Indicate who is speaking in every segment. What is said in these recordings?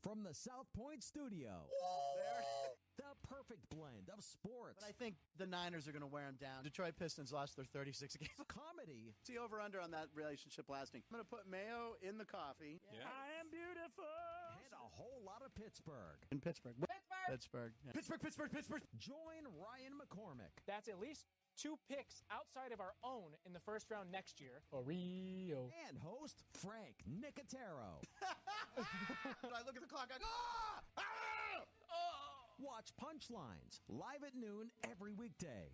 Speaker 1: From the South Point studio, the perfect blend of sports.
Speaker 2: But I think the Niners are going to wear them down. Detroit Pistons lost their 36 games.
Speaker 1: Comedy.
Speaker 2: See over-under on that relationship lasting. I'm going to put mayo in the coffee.
Speaker 3: Yeah. I am beautiful.
Speaker 1: And a whole lot of Pittsburgh.
Speaker 2: In Pittsburgh. Pittsburgh. Yeah.
Speaker 3: Pittsburgh.
Speaker 1: Join Ryan McCormick.
Speaker 4: That's at least 2 picks outside of our own in the first round next year. For real.
Speaker 1: And host Frank Nicotero.
Speaker 2: I look at the clock, I go, ah!
Speaker 1: Watch Punchlines live at noon every weekday.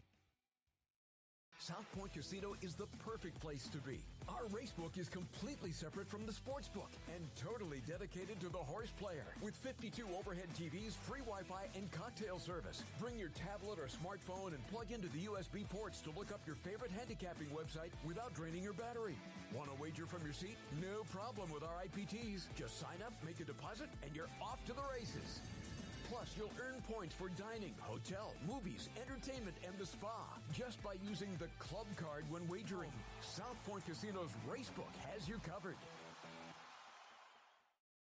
Speaker 5: South Point Casino is the perfect place to be. Our racebook is completely separate from the sportsbook and totally dedicated to the horse player. With 52 overhead TVs, free Wi-Fi, and cocktail service. Bring your tablet or smartphone and plug into the USB ports to look up your favorite handicapping website without draining your battery. Want to wager from your seat? No problem with our IPTs. Just sign up, make a deposit, and you're off to the races. Plus, you'll earn points for dining, hotel, movies, entertainment, and the spa just by using the club card when wagering. South Point Casino's Racebook has you covered.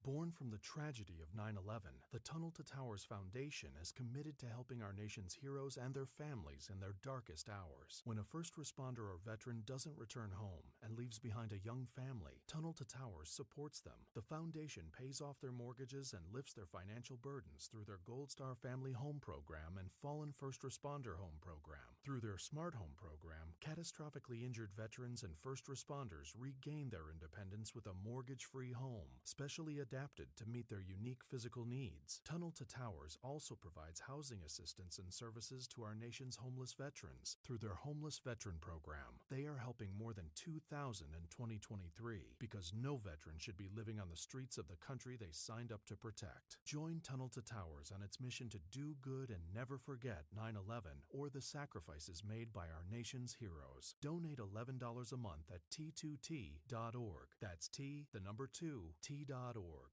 Speaker 6: Born from the tragedy of 9/11, the Tunnel to Towers Foundation is committed to helping our nation's heroes and their families in their darkest hours. When a first responder or veteran doesn't return home and leaves behind a young family, Tunnel to Towers supports them. The foundation pays off their mortgages and lifts their financial burdens through their Gold Star Family Home Program and Fallen First Responder Home Program. Through their Smart Home Program, catastrophically injured veterans and first responders regain their independence with a mortgage-free home, specially adapted to meet their unique physical needs. Tunnel to Towers also provides housing assistance and services to our nation's homeless veterans through their Homeless Veteran Program. They are helping more than 2,000 in 2023 because no veteran should be living on the streets of the country they signed up to protect. Join Tunnel to Towers on its mission to do good and never forget 9/11 or the sacrifices made by our nation's heroes. Donate $11 a month at T2T.org. That's T2T.org.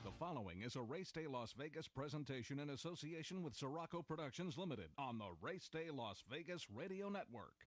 Speaker 7: The following is a Race Day Las Vegas presentation in association with Siraco Productions Limited on the Race Day Las Vegas Radio Network.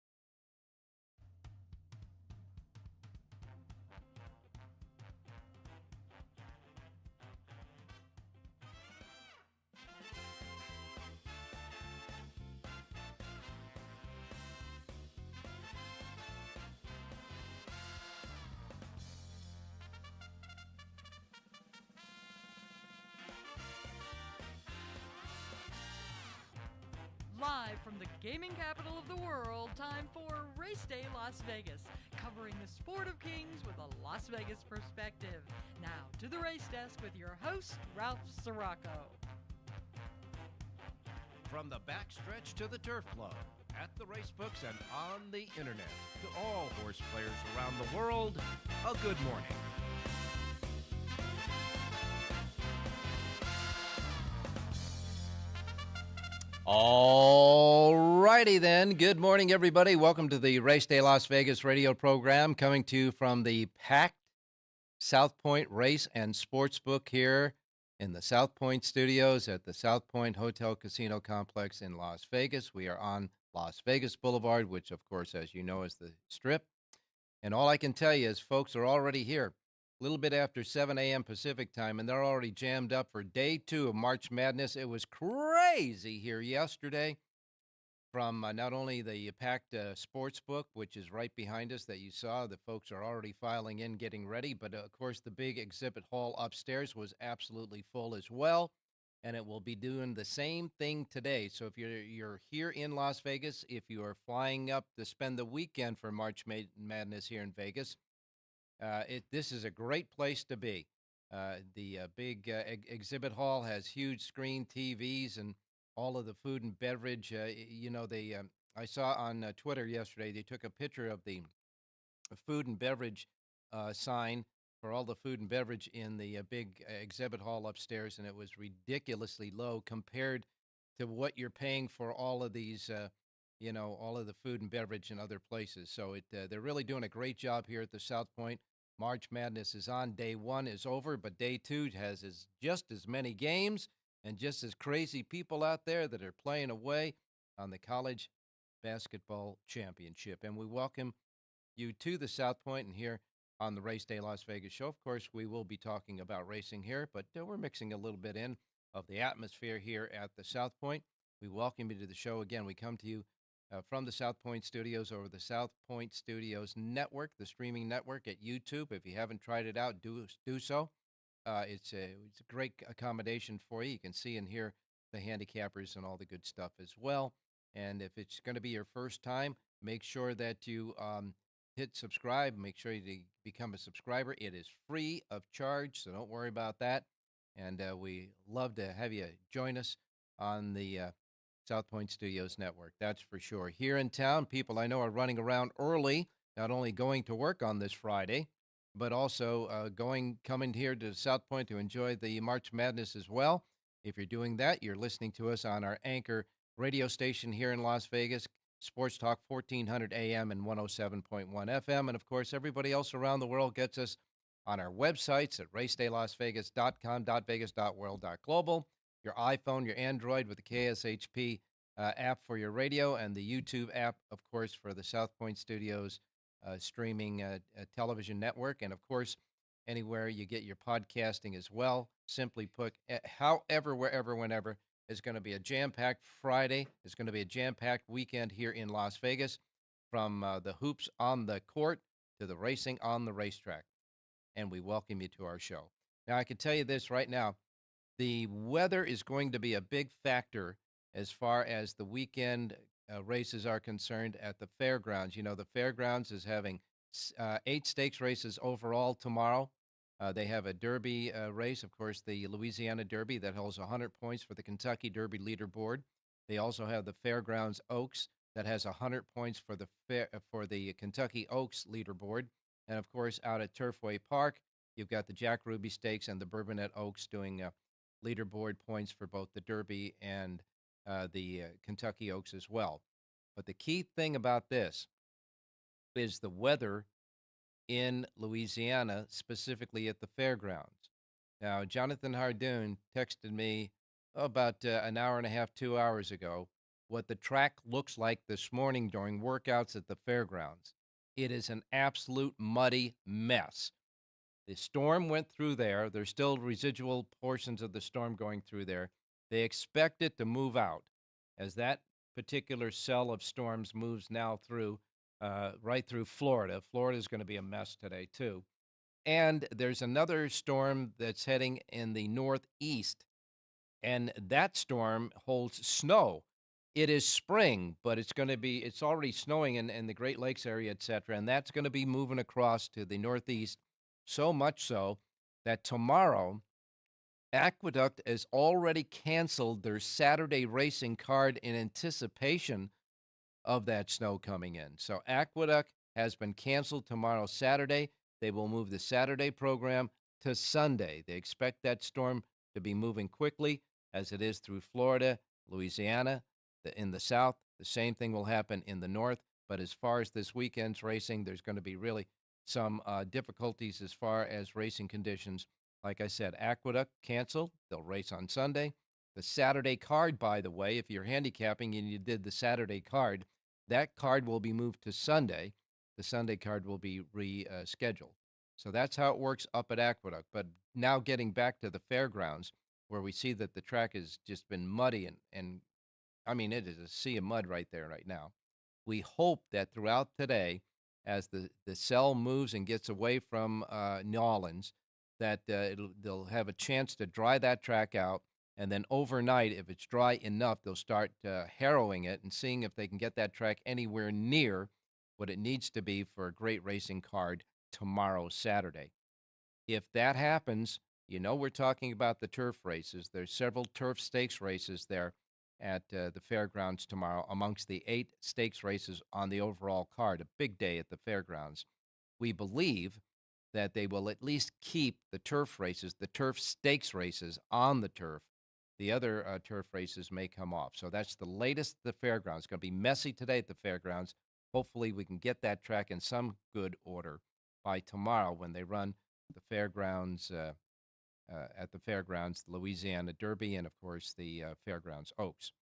Speaker 8: Live from the gaming capital of the world, time for Race Day Las Vegas, covering the sport of kings with a Las Vegas perspective. Now to the race desk with your host, Ralph Siraco.
Speaker 9: From the backstretch to the turf club, at the racebooks and on the internet, to all horse players around the world, a good morning. All righty then. Good morning, everybody. Welcome to the Race Day Las Vegas radio program, coming to you from the packed South Point Race and Sportsbook here in the South Point studios at the South Point Hotel Casino Complex in Las Vegas. We are on Las Vegas Boulevard, which, of course, as you know, is the Strip. And all I can tell you is folks are already here. A little bit after 7 a.m. Pacific time, and they're already jammed up for day 2 of March Madness. It was crazy here yesterday from not only the packed sports book, which is right behind us that you saw. The folks are already filing in, getting ready. But, of course, the big exhibit hall upstairs was absolutely full as well, and it will be doing the same thing today. So if you're here in Las Vegas, if you are flying up to spend the weekend for March Madness here in Vegas, this is a great place to be. The big exhibit hall has huge screen TVs and all of the food and beverage. I saw on Twitter yesterday, they took a picture of the food and beverage sign for all the food and beverage in the big exhibit hall upstairs, and it was ridiculously low compared to what you're paying for all of these, all of the food and beverage in other places. So they're really doing a great job here at the South Point. March Madness is on. Day 1 is over, but day 2 has just as many games and just as crazy people out there that are playing away on the college basketball championship. And we welcome you to the South Point and here on the Race Day Las Vegas show. Of course, we will be talking about racing here, but we're mixing a little bit in of the atmosphere here at the South Point. We welcome you to the show again. We come to you from the South Point Studios over the South Point Studios Network, the streaming network at YouTube. If you haven't tried it out, do so. It's a great accommodation for you. You can see and hear the handicappers and all the good stuff as well. And if it's going to be your first time, make sure that you hit subscribe. Make sure you become a subscriber. It is free of charge, so don't worry about that. And we love to have you join us on the South Point Studios Network. That's for sure. Here in town, people I know are running around early, not only going to work on this Friday, but also coming here to South Point to enjoy the March Madness as well. If you're doing that, you're listening to us on our anchor radio station here in Las Vegas, Sports Talk 1400 AM and 107.1 FM. And, of course, everybody else around the world gets us on our websites at racedaylasvegas.com, .vegas.world.global, your iPhone, your Android with the KSHP app for your radio, and the YouTube app, of course, for the South Point Studios streaming television network. And, of course, anywhere you get your podcasting as well. Simply put, however, wherever, whenever, is going to be a jam-packed Friday. It's going to be a jam-packed weekend here in Las Vegas, from the hoops on the court to the racing on the racetrack. And we welcome you to our show. Now, I can tell you this right now. The weather is going to be a big factor as far as the weekend races are concerned at the fairgrounds. You know, the fairgrounds is having 8 stakes races overall tomorrow. They have a Derby race, of course, the Louisiana Derby that holds 100 points for the Kentucky Derby leaderboard. They also have the Fairgrounds Oaks that has 100 points for the Kentucky Oaks leaderboard. And, of course, out at Turfway Park, you've got the Jack Ruby Stakes and the Bourbonette Oaks doing leaderboard points for both the Derby and the Kentucky Oaks as well. But the key thing about this is the weather in Louisiana, specifically at the fairgrounds. Now, Jonathan Hardoon texted me about an hour and a half, 2 hours ago, what the track looks like this morning during workouts at the fairgrounds. It is an absolute muddy mess. The storm went through there. There's still residual portions of the storm going through there. They expect it to move out as that particular cell of storms moves now through right through Florida. Florida is going to be a mess today, too. And there's another storm that's heading in the northeast, and that storm holds snow. It is spring, but it's already snowing in the Great Lakes area, et cetera, and that's going to be moving across to the northeast, so much so that tomorrow, Aqueduct has already canceled their Saturday racing card in anticipation of that snow coming in. So Aqueduct has been canceled tomorrow, Saturday. They will move the Saturday program to Sunday. They expect that storm to be moving quickly, as it is through Florida, Louisiana, in the south. The same thing will happen in the north. But as far as this weekend's racing, there's going to be really some difficulties as far as racing conditions. Like I said, Aqueduct canceled. They'll race on Sunday. The Saturday card, by the way, if you're handicapping and you did the Saturday card, that card will be moved to Sunday. The Sunday card will be rescheduled. So that's how it works up at Aqueduct. But now getting back to the fairgrounds, where we see that the track has just been muddy, and I mean, it is a sea of mud right there right now. We hope that throughout today, as the cell moves and gets away from New Orleans, that they'll have a chance to dry that track out. And then overnight, if it's dry enough, they'll start harrowing it and seeing if they can get that track anywhere near what it needs to be for a great racing card tomorrow, Saturday. If that happens, you know we're talking about the turf races. There's several turf stakes races there at the fairgrounds tomorrow amongst the 8 stakes races on the overall card, a big day at the fairgrounds. We believe that they will at least keep the turf races, the turf stakes races on the turf. The other turf races may come off. So that's the latest at the fairgrounds. It's going to be messy today at the fairgrounds. Hopefully we can get that track in some good order by tomorrow when they run the fairgrounds, at the fairgrounds, the Louisiana Derby, and, of course, the Fairgrounds Oaks.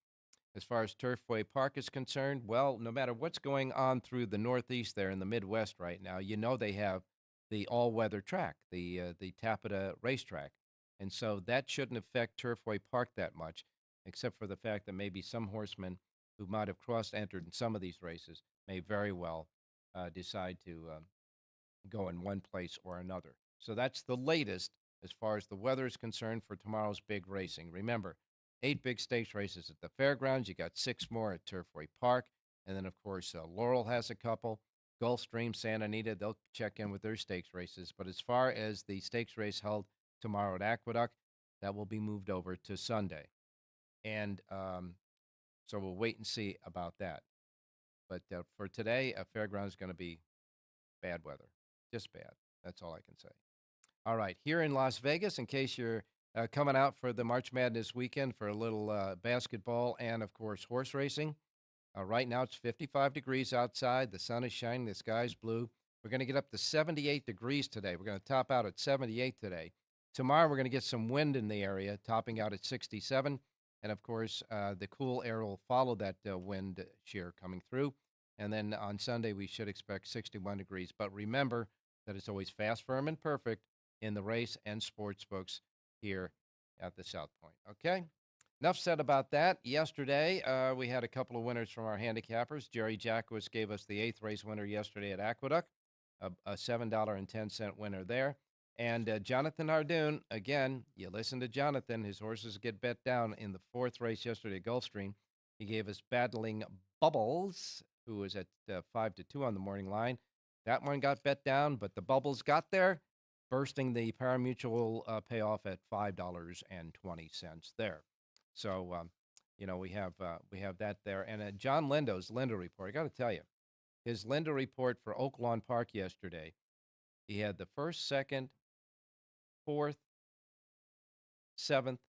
Speaker 9: As far as Turfway Park is concerned, well, no matter what's going on through the Northeast there in the Midwest right now, you know they have the all-weather track, the Tapeta racetrack. And so that shouldn't affect Turfway Park that much, except for the fact that maybe some horsemen who might have cross-entered in some of these races may very well decide to go in one place or another. So that's the latest as far as the weather is concerned for tomorrow's big racing. Remember, 8 big stakes races at the fairgrounds. You got 6 more at Turfway Park. And then, of course, Laurel has a couple. Gulfstream, Santa Anita, they'll check in with their stakes races. But as far as the stakes race held tomorrow at Aqueduct, that will be moved over to Sunday. And so we'll wait and see about that. But for today, fairgrounds is going to be bad weather. Just bad. That's all I can say. All right, here in Las Vegas, in case you're coming out for the March Madness weekend for a little basketball and, of course, horse racing. Right now it's 55 degrees outside. The sun is shining. The sky's blue. We're going to get up to 78 degrees today. We're going to top out at 78 today. Tomorrow we're going to get some wind in the area, topping out at 67. And, of course, the cool air will follow that wind shear coming through. And then on Sunday we should expect 61 degrees. But remember that it's always fast, firm, and perfect in the race and sports books here at the South Point. Okay? Enough said about that. Yesterday, we had a couple of winners from our handicappers. Jerry Jackwitz gave us the 8th race winner yesterday at Aqueduct, a $7.10 winner there. And Jonathan Hardoon, again, you listen to Jonathan. His horses get bet down in the 4th race yesterday at Gulfstream. He gave us Battling Bubbles, who was at 5-2 on the morning line. That one got bet down, but the Bubbles got there, bursting the pari-mutuel payoff at $5.20 there. So, we have that there. And John Lindo's Lindo report, I got to tell you, his Lindo report for Oak Lawn Park yesterday, he had the 1st, 2nd, 4th, 7th,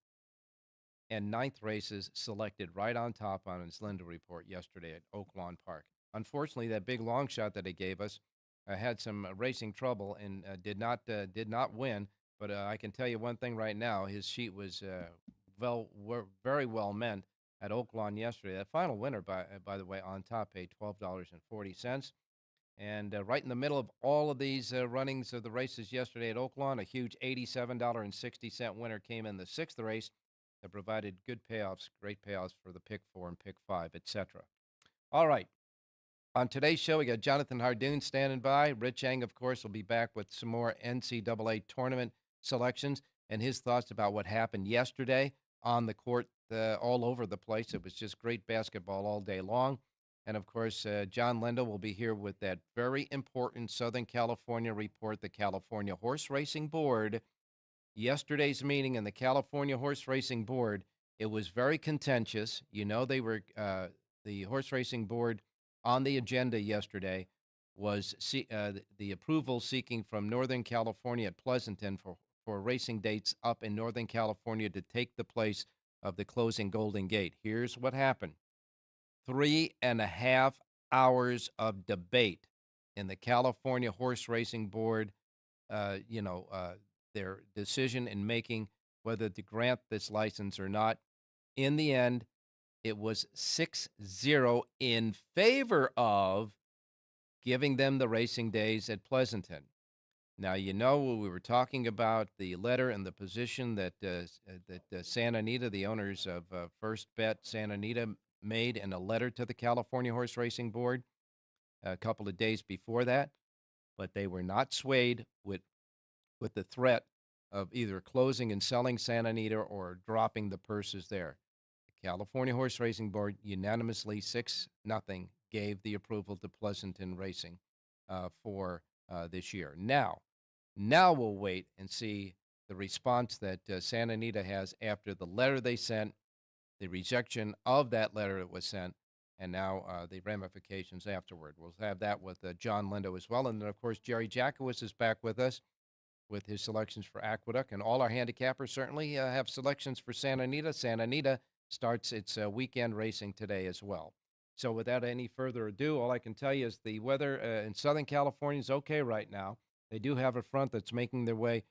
Speaker 9: and 9th races selected right on top on his Lindo report yesterday at Oak Lawn Park. Unfortunately, that big long shot that he gave us had some racing trouble and did not win. But I can tell you one thing right now: his sheet was very well meant at Oak Lawn yesterday. That final winner, by the way, on top paid $12.40. And right in the middle of all of these runnings of the races yesterday at Oak Lawn, a huge $87.60 winner came in the 6th race that provided good payoffs, great payoffs for the pick 4 and pick 5, etc. All right. On today's show, we got Jonathan Hardoon standing by. Rich Eng, of course, will be back with some more NCAA tournament selections and his thoughts about what happened yesterday on the court all over the place. It was just great basketball all day long. And, of course, John Lindo will be here with that very important Southern California report, the California Horse Racing Board. Yesterday's meeting in the California Horse Racing Board, it was very contentious. They were the Horse Racing Board on the agenda yesterday was the approval seeking from Northern California at Pleasanton for racing dates up in Northern California to take the place of the closing Golden Gate. Here's what happened. 3.5 hours of debate in the California Horse Racing Board, their decision in making whether to grant this license or not. In the end, it was 6-0 in favor of giving them the racing days at Pleasanton. Now, we were talking about the letter and the position that Santa Anita, the owners of First Bet Santa Anita, made in a letter to the California Horse Racing Board a couple of days before that, but they were not swayed with the threat of either closing and selling Santa Anita or dropping the purses there. The California Horse Racing Board unanimously 6-0 gave the approval to Pleasanton Racing for this year. Now we'll wait and see the response that Santa Anita has after the letter they sent, the rejection of that letter that was sent, and now the ramifications afterward. We'll have that with John Lindo as well. And then, of course, Jerry Jackwitz is back with us with his selections for Aqueduct. And all our handicappers certainly have selections for Santa Anita. Santa Anita starts its weekend racing today as well. So without any further ado, all I can tell you is the weather in Southern California is okay right now. They do have a front that's making their way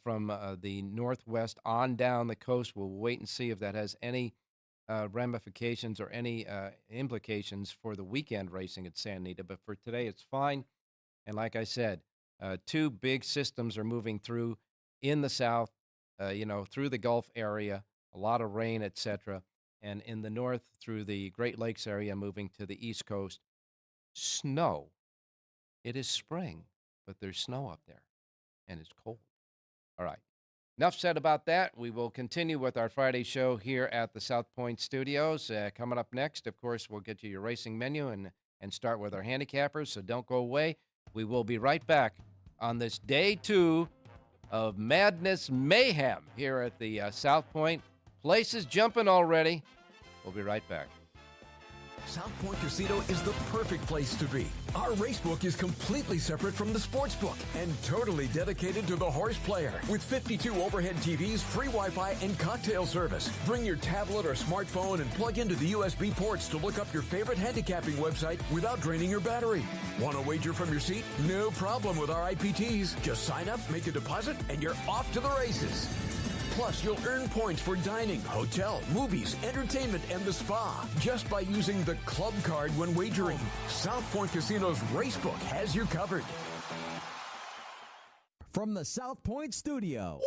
Speaker 9: from the northwest on down the coast. We'll wait and see if that has any ramifications or any implications for the weekend racing at Santa Anita. But for today, it's fine. And like I said, Two big systems are moving through in the south, through the Gulf area, a lot of rain, etc. And in the north, through the Great Lakes area, moving to the East Coast, snow. It is spring, but there's snow up there, and it's cold. All right. Enough said about that. We will continue with our Friday show here at the South Point Studios. Coming up next, of course, we'll get you your racing menu and start with our handicappers, so don't go away. We will be right back on this day 2 of Madness Mayhem here at the South Point. Places jumping already. We'll be right back.
Speaker 5: South Point Casino is the perfect place to be. Our racebook is completely separate from the sportsbook and totally dedicated to the horse player. With 52 overhead TVs, free Wi-Fi, and cocktail service. Bring your tablet or smartphone and plug into the USB ports to look up your favorite handicapping website without draining your battery. Want to wager from your seat? No problem with our IPTs. Just sign up, make a deposit, and you're off to the races. Plus, you'll earn points for dining, hotel, movies, entertainment, and the spa just by using the club card when wagering. South Point Casino's Racebook has you covered.
Speaker 1: From the South Point Studio,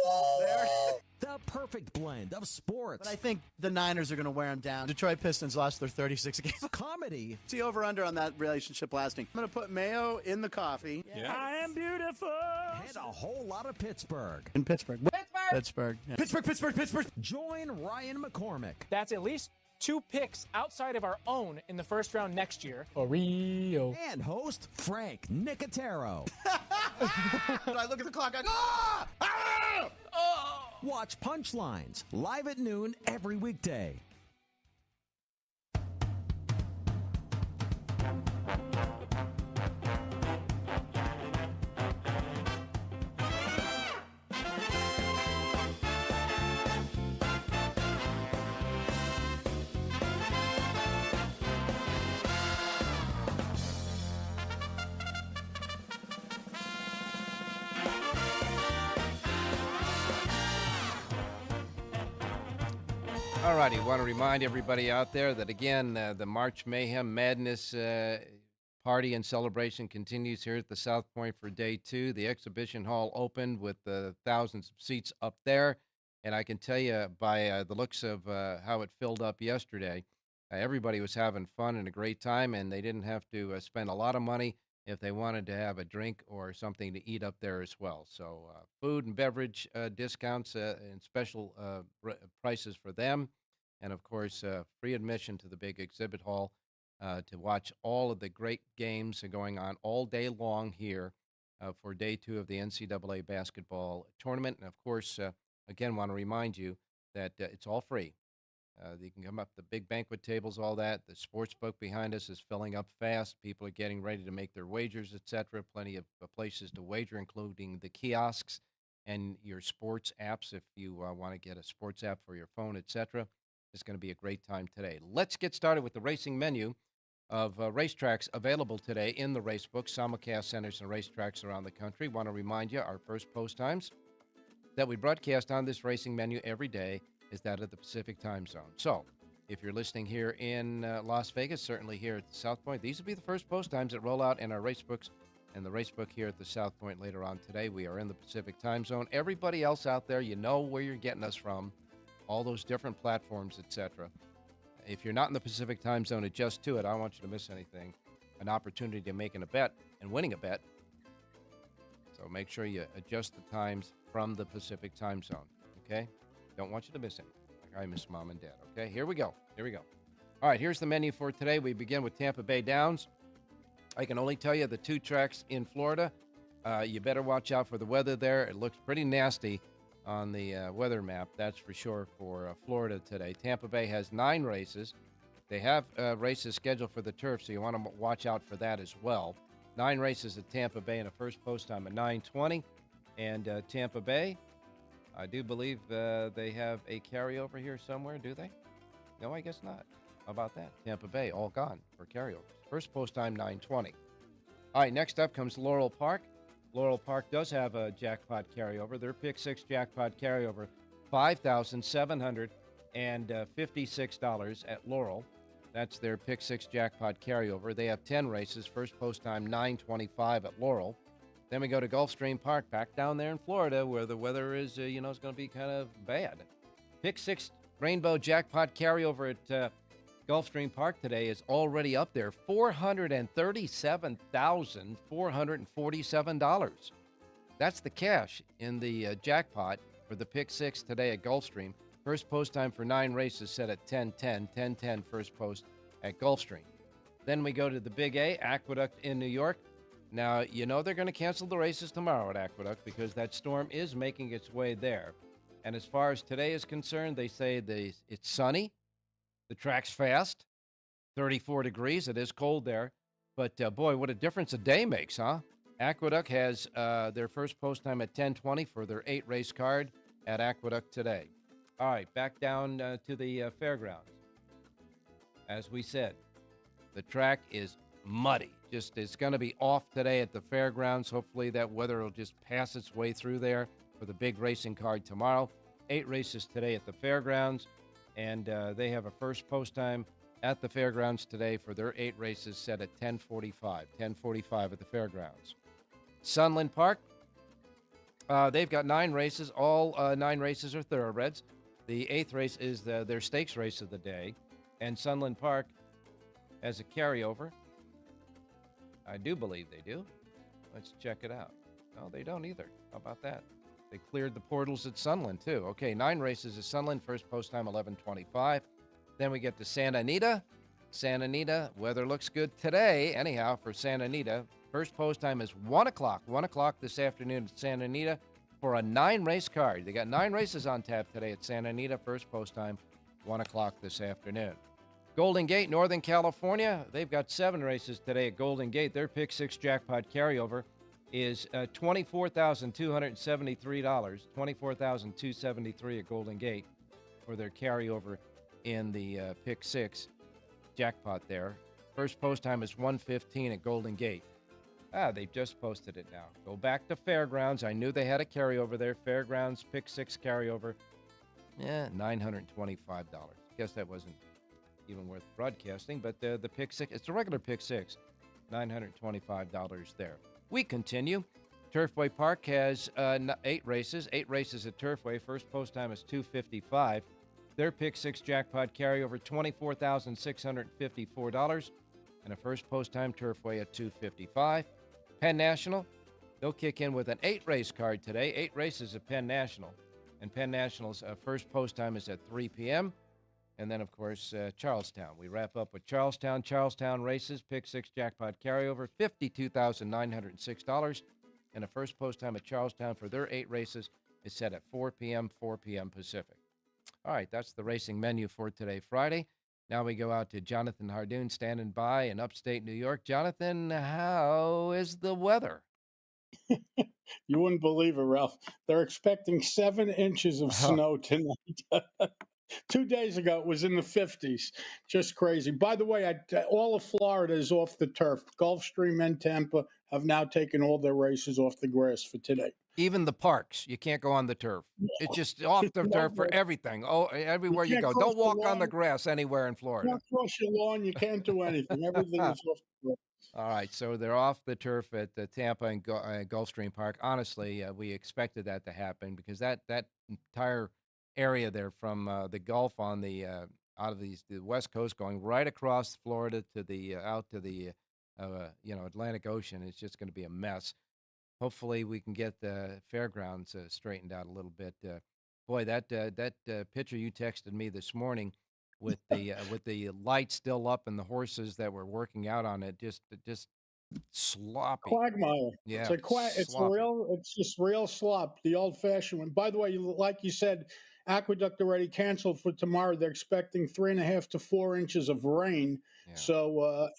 Speaker 1: the perfect blend of sports.
Speaker 2: But I think the Niners are going to wear them down. Detroit Pistons lost their 36 games.
Speaker 1: Comedy.
Speaker 2: See over-under on that relationship lasting. I'm going to put mayo in the coffee.
Speaker 3: Yeah. I am beautiful.
Speaker 1: And a whole lot of Pittsburgh.
Speaker 2: In Pittsburgh. Pittsburgh. Yeah.
Speaker 3: Pittsburgh.
Speaker 1: Join Ryan McCormick.
Speaker 4: That's at least 2 picks outside of our own in the first round next year. Rio.
Speaker 1: And host Frank Nicotero.
Speaker 2: I look at the clock, I go, ah! Ah!
Speaker 4: Oh!
Speaker 1: Watch Punchlines live at noon every weekday.
Speaker 9: All righty, want to remind everybody out there that, again, the March Mayhem Madness party and celebration continues here at the South Point for day 2. The exhibition hall opened with thousands of seats up there, and I can tell you by the looks of how it filled up yesterday, everybody was having fun and a great time, and they didn't have to spend a lot of money if they wanted to have a drink or something to eat up there as well. So food and beverage discounts and special prices for them. And, of course, free admission to the big exhibit hall to watch all of the great games going on all day long here for day 2 of the NCAA basketball tournament. And, of course, again, want to remind you that it's all free. You can come up, the big banquet tables, all that. The sports book behind us is filling up fast. People are getting ready to make their wagers, etc. Plenty of places to wager, including the kiosks and your sports apps if you want to get a sports app for your phone, etc. It's going to be a great time today. Let's get started with the racing menu of racetracks available today in the racebook, simulcast centers and racetracks around the country. Want to remind you, our first post times that we broadcast on this racing menu every day is that of the Pacific time zone. So if you're listening here in Las Vegas, certainly here at the South Point, these will be the first post times that roll out in our racebooks and the racebook here at the South Point later on today. We are in the Pacific time zone. Everybody else out there, you know where you're getting us from, all those different platforms, etc. If you're not in the Pacific time zone, adjust to it. I don't want you to miss anything. An opportunity to making a bet and winning a bet. So make sure you adjust the times from the Pacific time zone, okay? Don't want you to miss anything. Like I miss mom and dad, okay? Here we go. All right, here's the menu for today. We begin with Tampa Bay Downs. I can only tell you the 2 tracks in Florida. You better watch out for the weather there. It looks pretty nasty on the weather map, that's for sure, for Florida today. Tampa Bay has 9 races. They have races scheduled for the turf, so you want to watch out for that as well. 9 races at Tampa Bay and a first post time at 9:20. And Tampa Bay, I do believe they have a carryover here somewhere, do they? No, I guess not. How about that? Tampa Bay, all gone for carryovers. First post time, 9:20. All right, next up comes Laurel Park. Laurel Park does have a jackpot carryover. Their Pick 6 jackpot carryover, $5,756 at Laurel. That's their Pick 6 jackpot carryover. They have 10 races. First post time, 9:25 at Laurel. Then we go to Gulfstream Park, back down there in Florida, where the weather is, is going to be kind of bad. Pick 6 Rainbow Jackpot carryover at Gulfstream Park today is already up there, $437,447. That's the cash in the jackpot for the Pick 6 today at Gulfstream. First post time for 9 races set at 10:10 first post at Gulfstream. Then we go to the Big A, Aqueduct in New York. Now, they're going to cancel the races tomorrow at Aqueduct because that storm is making its way there. And as far as today is concerned, they say it's sunny, the track's fast, 34 degrees. It is cold there. But, boy, what a difference a day makes, huh? Aqueduct has their first post time at 10:20 for their 8-race card at Aqueduct today. All right, back down to the fairgrounds. As we said, the track is muddy. It's going to be off today at the fairgrounds. Hopefully that weather will just pass its way through there for the big racing card tomorrow. 8 races today at the fairgrounds, and they have a first post time at the fairgrounds today for their 8 races set at 10:45 at the fairgrounds. Sunland Park, they've got 9 races. All 9 races are thoroughbreds. The 8th race is their stakes race of the day, and Sunland Park has a carryover. I do believe they do. Let's check it out. No, they don't either. How about that? They cleared the portals at Sunland, too. Okay, 9 races at Sunland. First post time, 11:25. Then we get to Santa Anita. Santa Anita, weather looks good today, anyhow, for Santa Anita. First post time is 1 o'clock. 1 o'clock this afternoon at Santa Anita for a 9-race card. They got 9 races on tap today at Santa Anita. First post time, 1 o'clock this afternoon. Golden Gate, Northern California, they've got 7 races today at Golden Gate. Their Pick 6 jackpot carryover is $24,273, $24,273 at Golden Gate for their carryover in the Pick 6 jackpot there. First post time is 1:15 at Golden Gate. They've just posted it now. Go back to Fairgrounds. I knew they had a carryover there. Fairgrounds, Pick 6 carryover. $925. Guess that wasn't even worth broadcasting, but the Pick 6, it's a regular Pick 6, $925 there. We continue. Turfway Park has 8 races. 8 races at Turfway. First post time is 2:55. Their Pick 6 jackpot carryover, $24,654, and a first post time Turfway at 2:55. Penn National, they'll kick in with an 8-race card today. 8 races at Penn National, and Penn National's first post time is at 3 p.m. And then, of course, Charlestown. We wrap up with Charlestown. Charlestown races, Pick 6 jackpot carryover, $52,906. And a first post time at Charlestown for their 8 races is set at 4 p.m. Pacific. All right, that's the racing menu for today, Friday. Now we go out to Jonathan Hardoon standing by in upstate New York. Jonathan, how is the weather?
Speaker 10: You wouldn't believe it, Ralph. They're expecting 7 inches of snow tonight. 2 days ago, it was in the 50s. Just crazy. By the way, all of Florida is off the turf. Gulfstream and Tampa have now taken all their races off the grass for today.
Speaker 9: Even the parks, you can't go on the turf. It's just off the turf for everything. Oh, everywhere you go. Don't walk on the grass anywhere in Florida.
Speaker 10: You can't cross your lawn. You can't do anything. Everything is off the grass.
Speaker 9: All right, so they're off the turf at the Tampa and Gulfstream Park. Honestly, we expected that to happen because that entire area there from the Gulf on the out of the West Coast going right across Florida to the out to the Atlantic Ocean, it's just going to be a mess. Hopefully, we can get the fairgrounds straightened out a little bit. Boy, that picture you texted me this morning with the lights still up and the horses that were working out on it, just sloppy.
Speaker 10: Quagmire.
Speaker 9: Yeah,
Speaker 10: it's just real slop, the old-fashioned one. By the way, like you said, Aqueduct already canceled for tomorrow. They're expecting 3.5 to 4 inches of rain,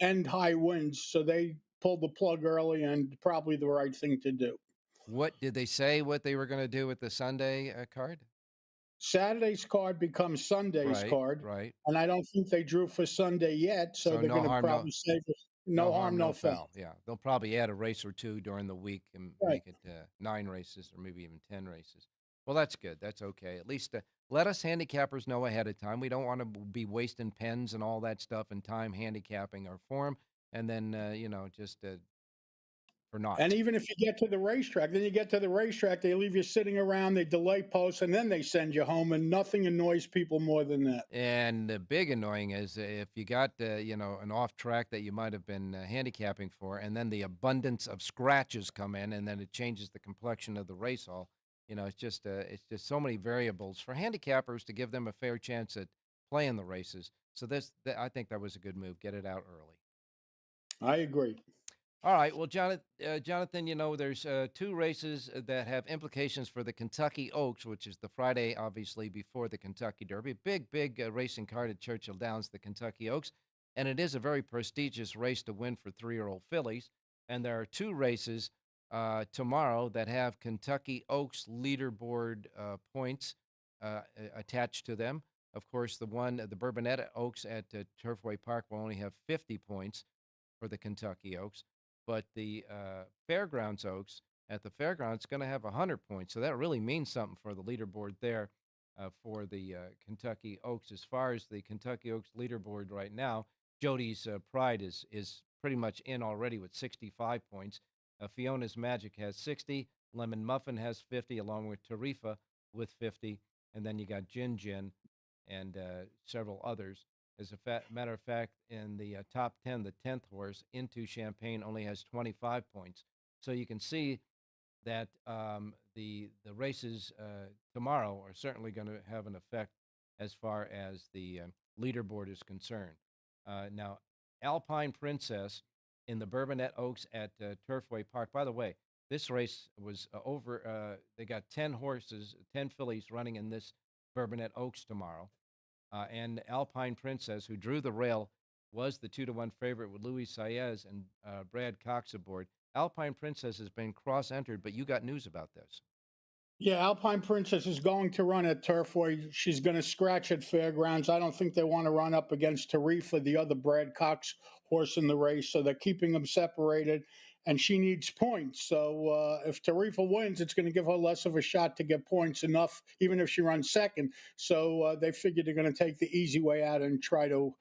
Speaker 10: and high winds. So they pulled the plug early, and probably the right thing to do.
Speaker 9: What did they say? What they were going to do with the Sunday card?
Speaker 10: Saturday's card becomes Sunday's card,
Speaker 9: right?
Speaker 10: And I don't think they drew for Sunday yet, so they're going to probably save it. No harm, no foul.
Speaker 9: Yeah, they'll probably add a race or two during the week and make it 9 races or maybe even 10 races. Well, that's good. That's okay. At least let us handicappers know ahead of time. We don't want to be wasting pens and all that stuff and time handicapping our form, and then just for naught.
Speaker 10: And even if you get to the racetrack, then you get to the racetrack, they leave you sitting around, they delay posts, and then they send you home, and nothing annoys people more than that.
Speaker 9: And the big annoying is if you got, an off track that you might have been handicapping for, and then the abundance of scratches come in, and then it changes the complexion of the race hall. It's just so many variables for handicappers to give them a fair chance at playing the races. So I think that was a good move. Get it out early.
Speaker 10: I agree.
Speaker 9: All right. Well, Jonathan, there's two races that have implications for the Kentucky Oaks, which is the Friday, obviously, before the Kentucky Derby. Big racing card at Churchill Downs, the Kentucky Oaks. And it is a very prestigious race to win for 3-year-old fillies. And there are two races tomorrow that have Kentucky Oaks leaderboard points attached to them. Of course, the Bourbonnette Oaks at Turfway Park will only have 50 points for the Kentucky Oaks. But the Fairgrounds Oaks at the Fairgrounds is going to have 100 points. So that really means something for the leaderboard there for the Kentucky Oaks. As far as the Kentucky Oaks leaderboard right now, Jody's Pride is pretty much in already with 65 points. Fiona's Magic has 60. Lemon Muffin has 50, along with Tarifa with 50. And then you got Gin and several others. As a matter of fact, in the top 10, the 10th horse, Into Champagne, only has 25 points. So you can see that the races tomorrow are certainly going to have an effect as far as the leaderboard is concerned. Now, Alpine Princess in the Bourbonnette Oaks at Turfway Park. By the way, this race was they got 10 horses, 10 fillies running in this Bourbonnette Oaks tomorrow. And Alpine Princess, who drew the rail, was the 2-1 favorite with Luis Saez and Brad Cox aboard. Alpine Princess has been cross-entered, but you got news about this.
Speaker 10: Yeah, Alpine Princess is going to run at Turfway. She's going to scratch at Fairgrounds. I don't think they want to run up against Tarifa, the other Brad Cox horse in the race, so they're keeping them separated, and she needs points. So if Tarifa wins, it's going to give her less of a shot to get points enough, even if she runs second. So they figured they're going to take the easy way out and try to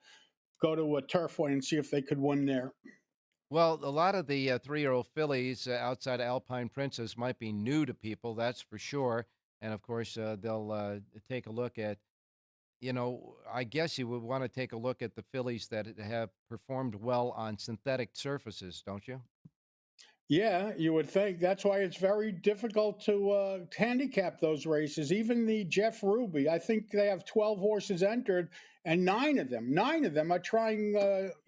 Speaker 10: go to a Turfway and see if they could win there.
Speaker 9: Well, a lot of the 3-year-old fillies outside of Alpine Princess might be new to people, that's for sure. And, of course, they'll take a look at, I guess you would want to take a look at the fillies that have performed well on synthetic surfaces, don't you?
Speaker 10: Yeah, you would think. That's why it's very difficult to handicap those races. Even the Jeff Ruby, I think they have 12 horses entered, and nine of them are trying,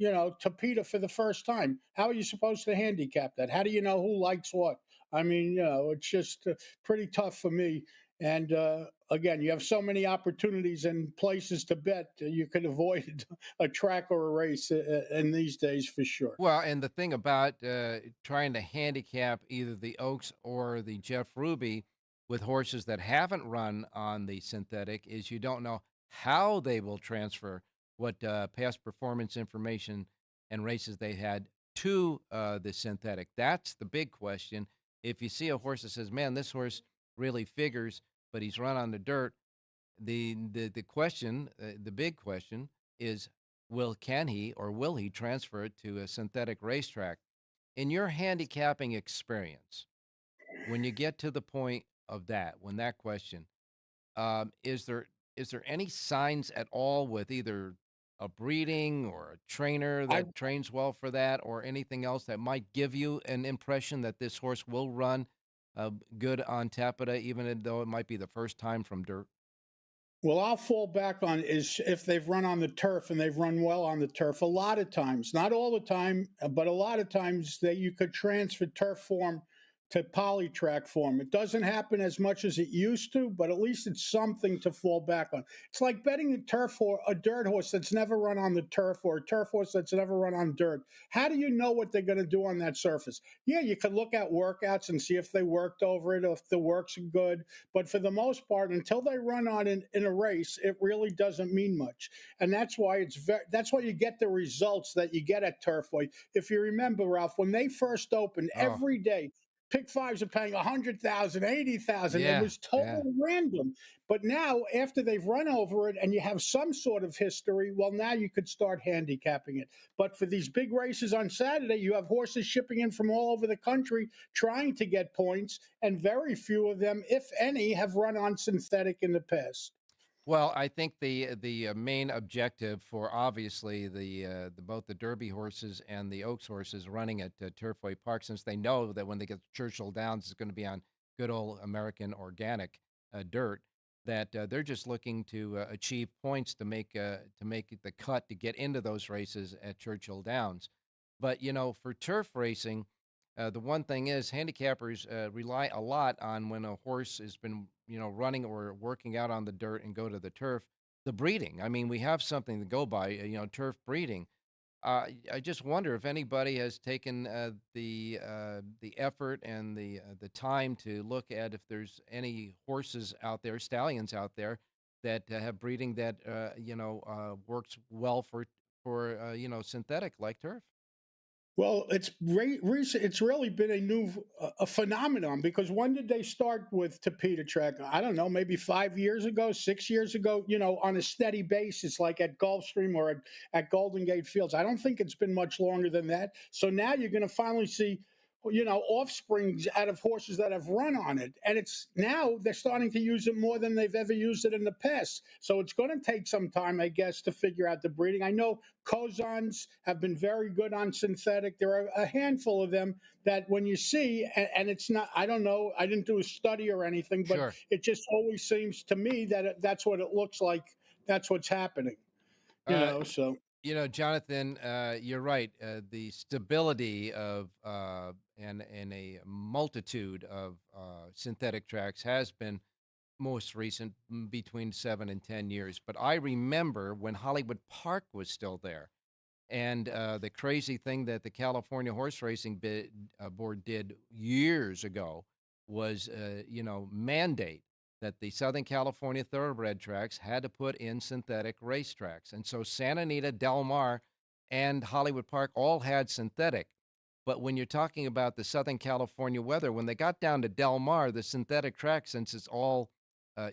Speaker 10: Tapeta for the first time. How are you supposed to handicap that? How do you know who likes what? I mean, it's just pretty tough for me. And again, you have so many opportunities and places to bet. You could avoid a track or a race in these days for sure.
Speaker 9: Well, and the thing about trying to handicap either the Oaks or the Jeff Ruby with horses that haven't run on the synthetic is you don't know how they will transfer what past performance information and races they had to the synthetic. That's the big question. If you see a horse that says, man, this horse really figures, but he's run on the dirt, the question, the big question is, can he transfer it to a synthetic racetrack? In your handicapping experience, when you get to the point of when that question, is there any signs at all with either a breeding or a trainer that trains well for that, or anything else that might give you an impression that this horse will run good on Tapeta, even though it might be the first time from dirt?
Speaker 10: Well, I'll fall back on is if they've run on the turf and they've run well on the turf. A lot of times, not all the time, but a lot of times that you could transfer turf form to polytrack form. It doesn't happen as much as it used to, but at least it's something to fall back on. It's like betting a turf or a dirt horse that's never run on the turf, or a turf horse that's never run on dirt. How do you know what they're going to do on that surface? Yeah, you could look at workouts and see if they worked over it, or if the works are good. But for the most part, until they run on in a race, it really doesn't mean much. And that's why that's why you get the results that you get at Turfway. If you remember, Ralph, when they first opened, every day pick fives are paying 100,000, 80,000.
Speaker 9: Yeah,
Speaker 10: It was totally random. But now, after they've run over it and you have some sort of history, well, now you could start handicapping it. But for these big races on Saturday, you have horses shipping in from all over the country trying to get points, and very few of them, if any, have run on synthetic in the past.
Speaker 9: Well, I think the main objective for obviously the both the Derby horses and the Oaks horses running at Turfway Park, since they know that when they get to Churchill Downs, it's going to be on good old American organic dirt, that they're just looking to achieve points to make the cut to get into those races at Churchill Downs. But for turf racing, the one thing is handicappers rely a lot on when a horse has been, running or working out on the dirt and go to the turf, the breeding. I mean, we have something to go by, turf breeding. I just wonder if anybody has taken the effort and the time to look at if there's any horses out there, stallions out there that have breeding that works well for synthetic like turf.
Speaker 10: Well, recent. It's really been a phenomenon, because when did they start with Tapeta track? I don't know, maybe 5 years ago, 6 years ago. On a steady basis, like at Gulfstream or at Golden Gate Fields. I don't think it's been much longer than that. So now you're going to finally see, offsprings out of horses that have run on it, and it's now they're starting to use it more than they've ever used it in the past. So it's going to take some time, I guess, to figure out the breeding. I know Cozans have been very good on synthetic. There are a handful of them that when you see, and it's not, I don't know, I didn't do a study or anything, but
Speaker 9: Sure.
Speaker 10: it just always seems to me that that's what it looks like. That's what's happening. So.
Speaker 9: Jonathan, you're right. The stability of and a multitude of synthetic tracks has been most recent, between 7 and 10 years. But I remember when Hollywood Park was still there, and the crazy thing that the California Horse Racing Board did years ago was, mandate that the Southern California thoroughbred tracks had to put in synthetic racetracks. And so Santa Anita, Del Mar, and Hollywood Park all had synthetic. But when you're talking about the Southern California weather, when they got down to Del Mar, the synthetic track, since it's all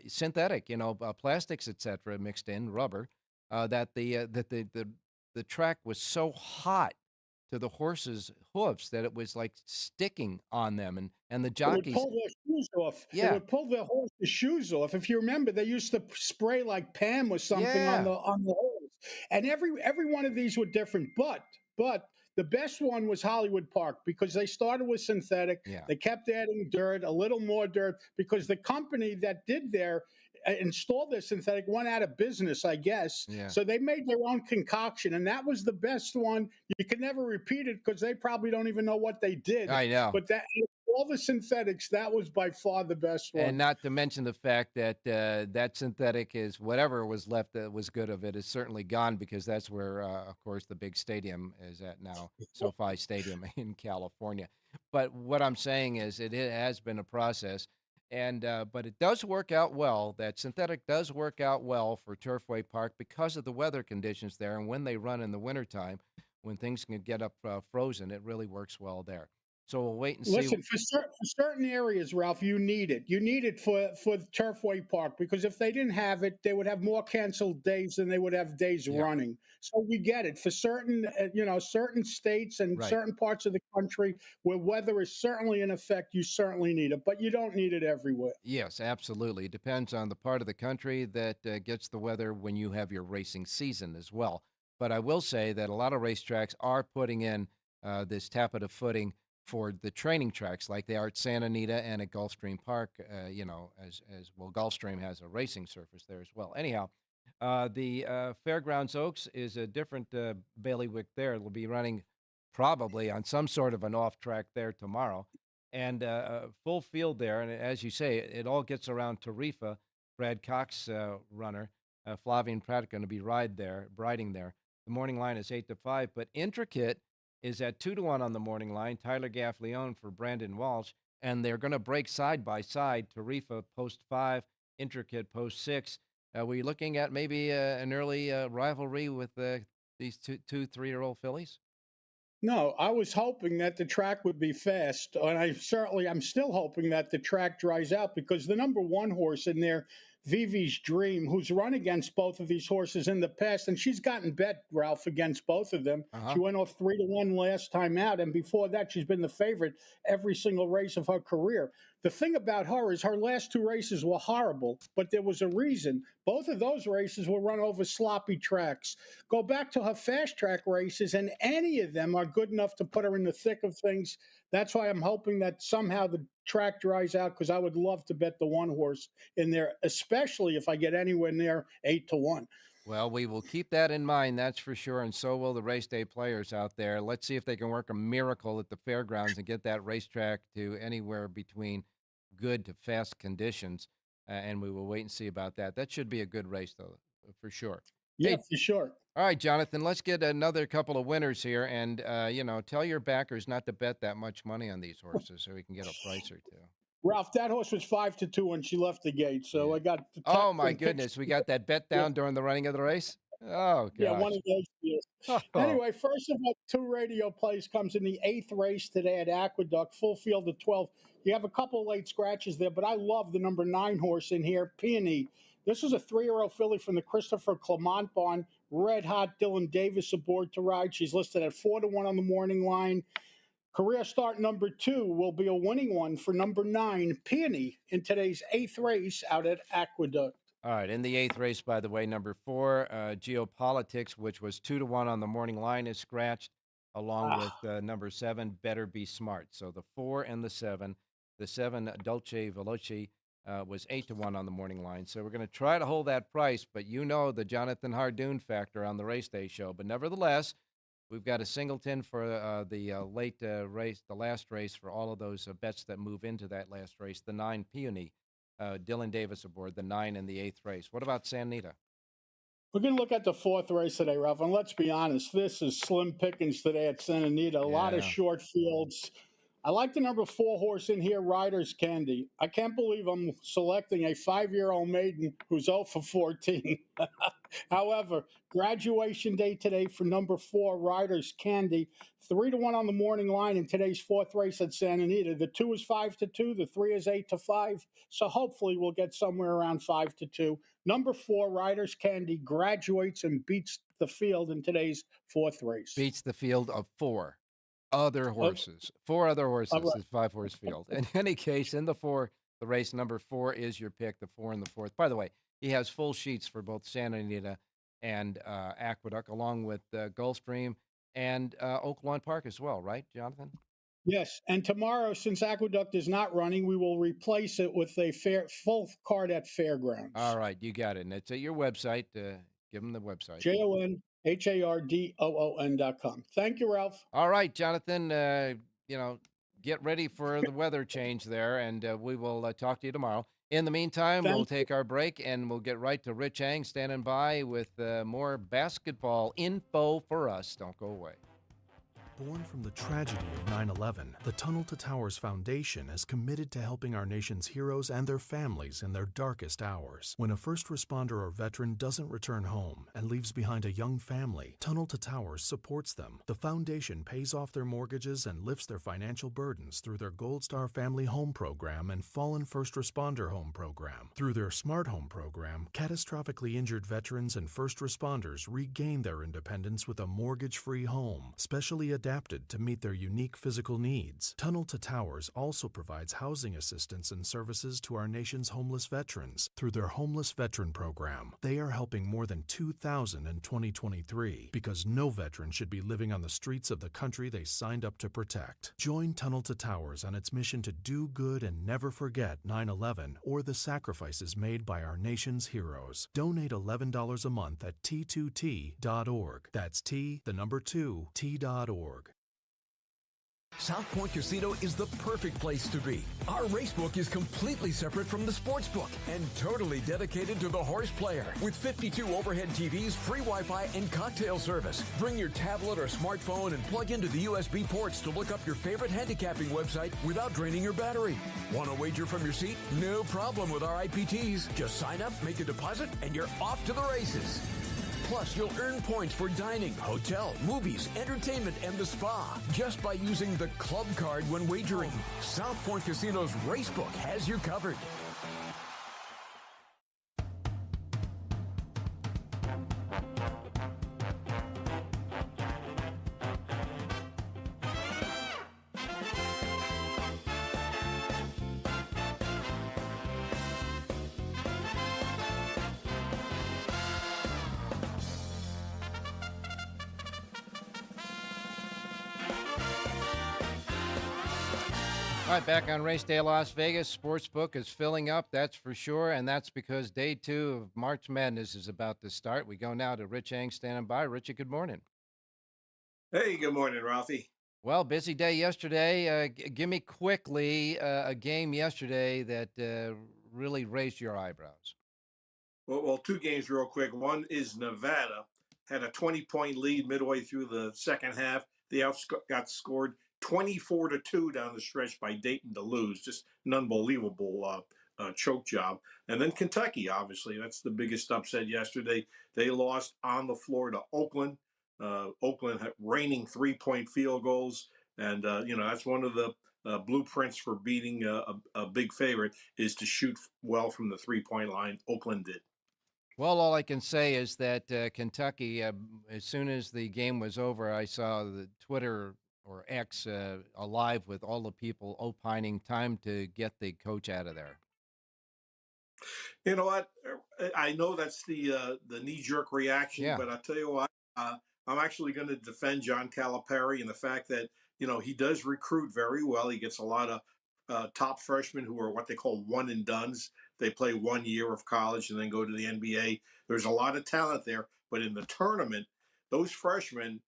Speaker 9: synthetic, plastics, etc., mixed in, rubber, that the track was so hot to the horses' hoofs that it was like sticking on them, and the
Speaker 10: It would
Speaker 9: jockeys.
Speaker 10: pull their shoes off. It
Speaker 9: Yeah,
Speaker 10: would pull their horse's shoes off. If you remember, they used to spray like Pam or something on
Speaker 9: yeah,
Speaker 10: the horse. And every one of these were different. But the best one was Hollywood Park, because they started with synthetic.
Speaker 9: yeah,
Speaker 10: They kept adding dirt, a little more dirt, because the company that did their installed their synthetic went out of business, I guess.
Speaker 9: yeah.
Speaker 10: So they made their own concoction, and that was the best one. You can never repeat it because they probably don't even know what they did.
Speaker 9: I know.
Speaker 10: But that all the synthetics, that was by far the best one.
Speaker 9: And not to mention the fact that that synthetic is whatever was left that was good of it is certainly gone, because that's where, of course, the big stadium is at now, SoFi Stadium in California. But what I'm saying is it has been a process, and but it does work out well. That synthetic does work out well for Turfway Park because of the weather conditions there, and when they run in the wintertime, when things can get up frozen, it really works well there. So we'll wait and see.
Speaker 10: Listen, for certain areas, Ralph, you need it. You need it for Turfway Park, because if they didn't have it, they would have more canceled days than they would have days
Speaker 9: Yeah.
Speaker 10: running. So we get it for certain, certain states and
Speaker 9: Right.
Speaker 10: certain parts of the country where weather is certainly in effect. You certainly need it, but you don't need it everywhere.
Speaker 9: Yes, absolutely. It depends on the part of the country that gets the weather when you have your racing season as well. But I will say that a lot of racetracks are putting in this tapeted footing for the training tracks, like they are at Santa Anita and at Gulfstream Park. As well, Gulfstream has a racing surface there as well. Anyhow, the Fairgrounds Oaks is a different bailiwick there. It'll be running probably on some sort of an off track there tomorrow, and full field there. And as you say, it all gets around Tarifa. Brad Cox runner, Flavian Pratt going to be riding there. The morning line is 8-5, but Intricate is at 2-1 on the morning line. Tyler Gaffleone for Brandon Walsh, and they're going to break side by side. Tarifa post 5, Intricate post 6. Were you looking at maybe an early rivalry with these two 3-year-old fillies?
Speaker 10: No, I was hoping that the track would be fast, and I'm still hoping that the track dries out because the number one horse in there, Vivi's Dream, who's run against both of these horses in the past, and she's gotten bet, Ralph, against both of them. She went off 3-1 last time out, and before that, she's been the favorite every single race of her career. The thing about her is her last two races were horrible, but there was a reason. Both of those races were run over sloppy tracks. Go back to her fast track races, and any of them are good enough to put her in the thick of things. That's why I'm hoping that somehow the track dries out, because I would love to bet the one horse in there, especially if I get anywhere near 8-1.
Speaker 9: Well, we will keep that in mind, that's for sure, and so will the race day players out there. Let's see if they can work a miracle at the fairgrounds and get that racetrack to anywhere between good to fast conditions, and we will wait and see about that. That should be a good race, though, for sure.
Speaker 10: Yeah, for sure.
Speaker 9: All right, Jonathan, let's get another couple of winners here, and, tell your backers not to bet that much money on these horses so we can get a price or two.
Speaker 10: Ralph, that horse was 5-2 when she left the gate, so I got.
Speaker 9: Oh my goodness, we got that bet down during the running of the race. Oh, gosh.
Speaker 10: Yeah, one of those deals. Anyway, first of all, 2 radio plays comes in the 8th race today at Aqueduct, full field of 12. You have a couple late scratches there, but I love the number 9 horse in here, Peony. This is a 3-year-old filly from the Christopher Clement barn. Red hot Dylan Davis aboard to ride. She's listed at 4-1 on the morning line. Career start number 2 will be a winning one for number 9, Peony, in today's 8th race out at Aqueduct.
Speaker 9: All right, in the 8th race, by the way, number 4, Geopolitics, which was 2-1 on the morning line, is scratched, along with number 7, Better Be Smart. So the 4 and the 7 Dolce Veloce was 8-1 on the morning line. So we're going to try to hold that price, but you know the Jonathan Hardoon factor on the race day show. But nevertheless, we've got a singleton for the late race, the last race, for all of those bets that move into that last race. The 9 Peony, Dylan Davis aboard, the 9 in the 8th race. What about San Anita?
Speaker 10: We're going to look at the 4th race today, Ralph, and let's be honest, this is slim pickings today at Santa Anita. A lot of short fields. I like the number 4 horse in here, Riders Candy. I can't believe I'm selecting a 5-year-old maiden who's 0 for 14. However, graduation day today for number 4, Riders Candy. 3-1 on the morning line in today's 4th race at Santa Anita. The 2 is 5-2. The 3 is 8-5. So hopefully we'll get somewhere around 5-2. Number 4, Riders Candy, graduates and beats the field in today's 4th race.
Speaker 9: Beats the field of 4 other horses. 4 other horses.
Speaker 10: Right.
Speaker 9: It's 5-horse field. In any case, in the race number 4 is your pick, the 4 and the 4th. By the way, he has full sheets for both Santa Anita and Aqueduct, along with Gulfstream and Oak Lawn Park as well, right, Jonathan?
Speaker 10: Yes, and tomorrow, since Aqueduct is not running, we will replace it with a full card at Fairgrounds.
Speaker 9: All right, you got it. And it's at your website. Give them the website.
Speaker 10: JONHARDOON.com. Thank you, Ralph.
Speaker 9: All right, Jonathan, get ready for the weather change there, and we will talk to you tomorrow. In the meantime, we'll take our break, and we'll get right to Rich Hang standing by with more basketball info for us. Don't go away.
Speaker 6: Born from the tragedy of 9/11, the Tunnel to Towers Foundation is committed to helping our nation's heroes and their families in their darkest hours. When a first responder or veteran doesn't return home and leaves behind a young family, Tunnel to Towers supports them. The foundation pays off their mortgages and lifts their financial burdens through their Gold Star Family Home Program and Fallen First Responder Home Program. Through their Smart Home Program, catastrophically injured veterans and first responders regain their independence with a mortgage-free home, specially adapted to meet their unique physical needs. Tunnel to Towers also provides housing assistance and services to our nation's homeless veterans through their Homeless Veteran Program. They are helping more than 2,000 in 2023 because no veteran should be living on the streets of the country they signed up to protect. Join Tunnel to Towers on its mission to do good and never forget 9/11 or the sacrifices made by our nation's heroes. Donate $11 a month at T2T.org. That's T2T.org.
Speaker 5: South Point Casino is the perfect place to be. Our racebook is completely separate from the sportsbook and totally dedicated to the horse player. With 52 overhead TVs, free Wi-Fi, and cocktail service. Bring your tablet or smartphone and plug into the USB ports to look up your favorite handicapping website without draining your battery. Want to wager from your seat? No problem with our IPTs. Just sign up, make a deposit, and you're off to the races. Plus, you'll earn points for dining, hotel, movies, entertainment, and the spa just by using the club card when wagering. South Point Casino's Racebook has you covered.
Speaker 9: All right, back on Race Day Las Vegas. Sportsbook is filling up, that's for sure, and that's because day 2 of March Madness is about to start. We go now to Rich Eng standing by. Richie, good morning.
Speaker 11: Hey, good morning, Ralphie.
Speaker 9: Well, busy day yesterday. Give me quickly a game yesterday that really raised your eyebrows.
Speaker 11: Well, 2 games real quick. One is Nevada had a 20-point lead midway through the second half. They got scored 24-2 down the stretch by Dayton to lose. Just an unbelievable choke job. And then Kentucky, obviously, that's the biggest upset yesterday. They lost on the floor to Oakland. Oakland had raining 3-point field goals. And, that's one of the blueprints for beating a big favorite is to shoot well from the 3-point line. Oakland did.
Speaker 9: Well, all I can say is that Kentucky, as soon as the game was over, I saw the Twitter or X alive with all the people opining time to get the coach out of there.
Speaker 11: You know what? I know that's the knee-jerk reaction, but I'll tell you what, I'm actually going to defend John Calipari and the fact that, he does recruit very well. He gets a lot of top freshmen who are what they call one-and-dones. They play 1 year of college and then go to the NBA. There's a lot of talent there, but in the tournament, those freshmen,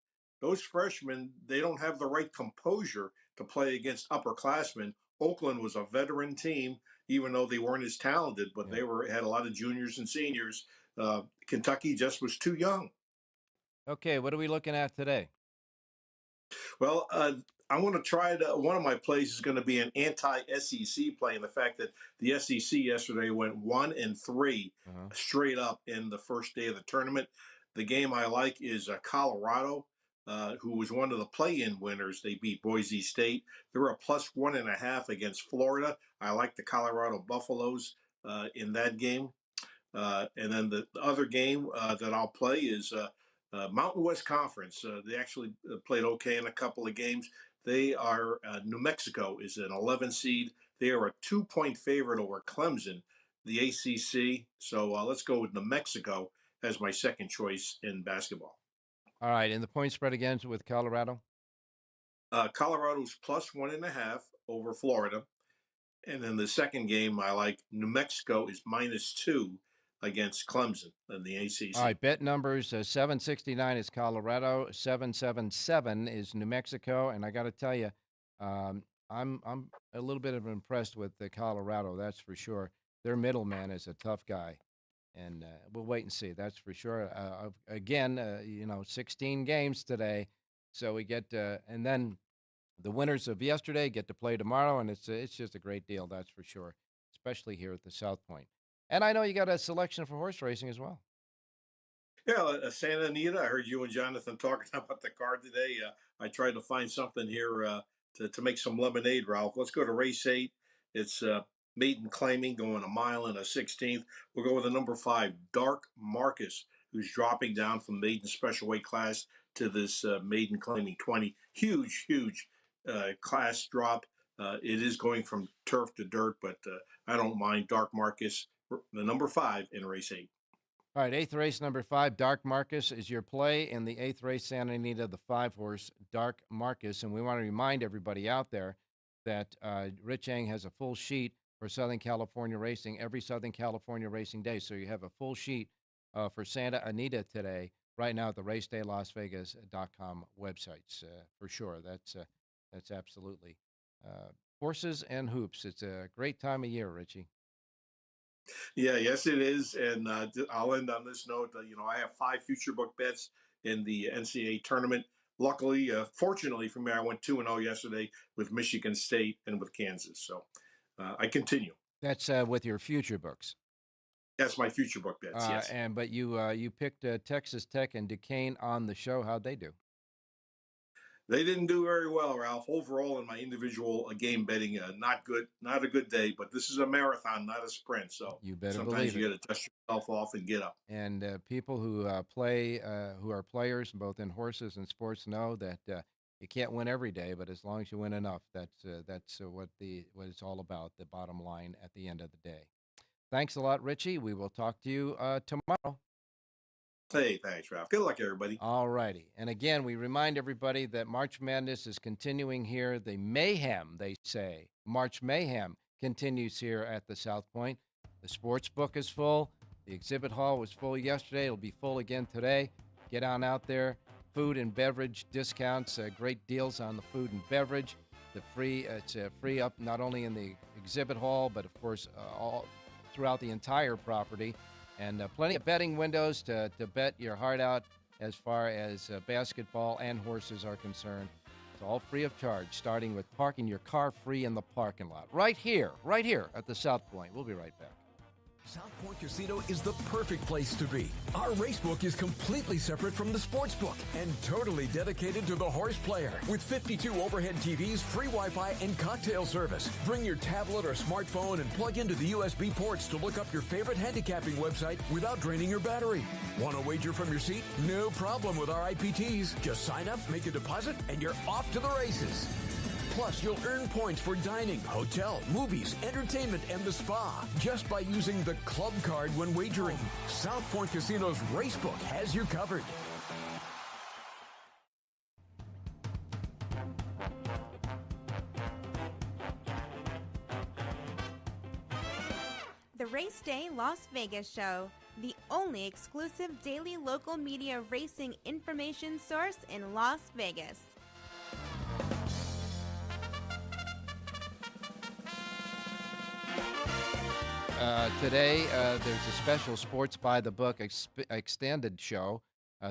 Speaker 11: they don't have the right composure to play against upperclassmen. Oakland was a veteran team, even though they weren't as talented, but they had a lot of juniors and seniors. Kentucky just was too young.
Speaker 9: Okay, what are we looking at today?
Speaker 11: Well, I want to try one of my plays is going to be an anti-SEC play, and the fact that the SEC yesterday went 1-3 straight up in the first day of the tournament. The game I like is Colorado, who was one of the play-in winners. They beat Boise State. They were a +1.5 against Florida. I like the Colorado Buffaloes in that game. And then the other game that I'll play is Mountain West Conference. They actually played okay in a couple of games. They are New Mexico is an 11 seed. They are a 2-point favorite over Clemson, the ACC. So let's go with New Mexico as my second choice in basketball.
Speaker 9: All right, and the point spread again with Colorado?
Speaker 11: Colorado's +1.5 over Florida. And then the second game I like, New Mexico is -2 against Clemson in the ACC.
Speaker 9: All right, bet numbers, 769 is Colorado, 777 is New Mexico, and I got to tell you, I'm a little bit impressed with the Colorado, that's for sure. Their middleman is a tough guy, and we'll wait and see, that's for sure. Again, 16 games today, so we get, and then the winners of yesterday get to play tomorrow, and it's just a great deal, that's for sure, especially here at the South Point. And I know you got a selection for horse racing as well.
Speaker 11: Yeah, Santa Anita. I heard you and Jonathan talking about the card today. I tried to find something here to make some lemonade, Ralph. Let's go to race 8. It's maiden claiming going 1 mile and a 16th. We'll go with the number 5, Dark Marcus, who's dropping down from maiden special weight class to this maiden claiming 20. Huge class drop. It is going from turf to dirt, but I don't mind Dark Marcus, the number 5 in race 8.
Speaker 9: All right, 8th race, number 5, Dark Marcus is your play. In the 8th race, Santa Anita, the 5-horse, Dark Marcus. And we want to remind everybody out there that Rich Eng has a full sheet for Southern California racing every Southern California racing day. So you have a full sheet for Santa Anita today, right now at the racedaylasvegas.com websites, for sure. That's absolutely. Horses and hoops. It's a great time of year, Richie.
Speaker 11: Yeah, yes, it is. And I'll end on this note. I have 5 future book bets in the NCAA tournament. Luckily, fortunately for me, I went 2-0 yesterday with Michigan State and with Kansas. So I continue.
Speaker 9: That's with your future books.
Speaker 11: That's my future book bets. Yes.
Speaker 9: But you picked Texas Tech and Duquesne on the show. How'd they do?
Speaker 11: They didn't do very well, Ralph. Overall, in my individual game betting, not good, not a good day. But this is a marathon, not a sprint. So
Speaker 9: you better
Speaker 11: sometimes
Speaker 9: believe
Speaker 11: you
Speaker 9: it.
Speaker 11: got to dust yourself off and get up.
Speaker 9: And people who play, who are players both in horses and sports, know that you can't win every day, but as long as you win enough, that's what it's all about. The bottom line at the end of the day. Thanks a lot, Richie. We will talk to you tomorrow.
Speaker 11: Hey, thanks, Ralph. Good luck, everybody.
Speaker 9: All righty. And again, we remind everybody that March Madness is continuing here. The mayhem, they say, March Mayhem continues here at the South Point. The sports book is full. The exhibit hall was full yesterday. It'll be full again today. Get on out there. Food and beverage discounts, great deals on the food and beverage. It's free up not only in the exhibit hall, but of course all throughout the entire property. And plenty of betting windows to bet your heart out as far as basketball and horses are concerned. It's all free of charge, starting with parking your car free in the parking lot. Right here at the South Point. We'll be right back.
Speaker 5: South Point Casino is the perfect place to be. Our racebook is completely separate from the sportsbook and totally dedicated to the horse player. With 52 overhead TVs, free Wi-Fi, and cocktail service. Bring your tablet or smartphone and plug into the USB ports to look up your favorite handicapping website without draining your battery. Want to wager from your seat? No problem with our IPTs. Just sign up, make a deposit, and you're off to the races. Plus, you'll earn points for dining, hotel, movies, entertainment, and the spa just by using the club card when wagering. South Point Casino's Racebook has you covered.
Speaker 12: The Race Day Las Vegas Show, the only exclusive daily local media racing information source in Las Vegas.
Speaker 9: Today, there's a special Sports by the Book extended show.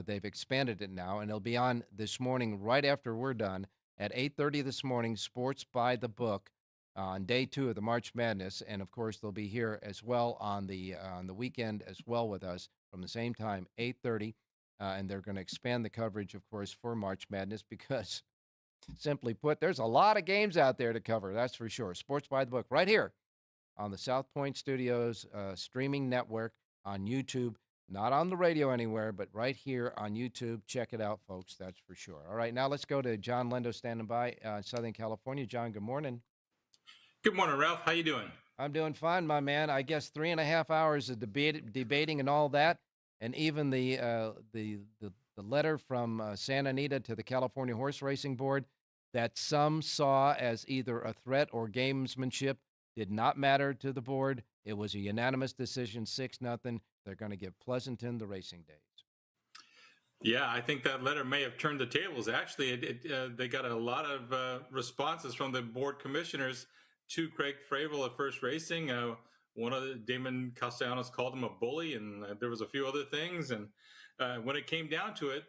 Speaker 9: They've expanded it now, and it'll be on this morning right after we're done at 8:30 this morning, Sports by the Book on day 2 of the March Madness. And, of course, they'll be here as well on the weekend as well with us from the same time, 8:30. And they're going to expand the coverage, of course, for March Madness because, simply put, there's a lot of games out there to cover, that's for sure. Sports by the Book right here on the South Point Studios streaming network on YouTube, not on the radio anywhere, but right here on YouTube. Check it out, folks, that's for sure. All right, now let's go to John Lindo standing by in Southern California. John, good morning.
Speaker 13: Good morning, Ralph. How you doing?
Speaker 9: I'm doing fine, my man. I guess 3.5 hours of debating and all that, and even the letter from Santa Anita to the California Horse Racing Board that some saw as either a threat or gamesmanship did not matter to the board. It was a unanimous decision, 6-0. They're going to give Pleasanton the racing days.
Speaker 13: Yeah, I think that letter may have turned the tables. Actually, they got a lot of responses from the board commissioners to Craig Fravel at First Racing. One of the Damon Castellanos called him a bully, and there was a few other things. And when it came down to it,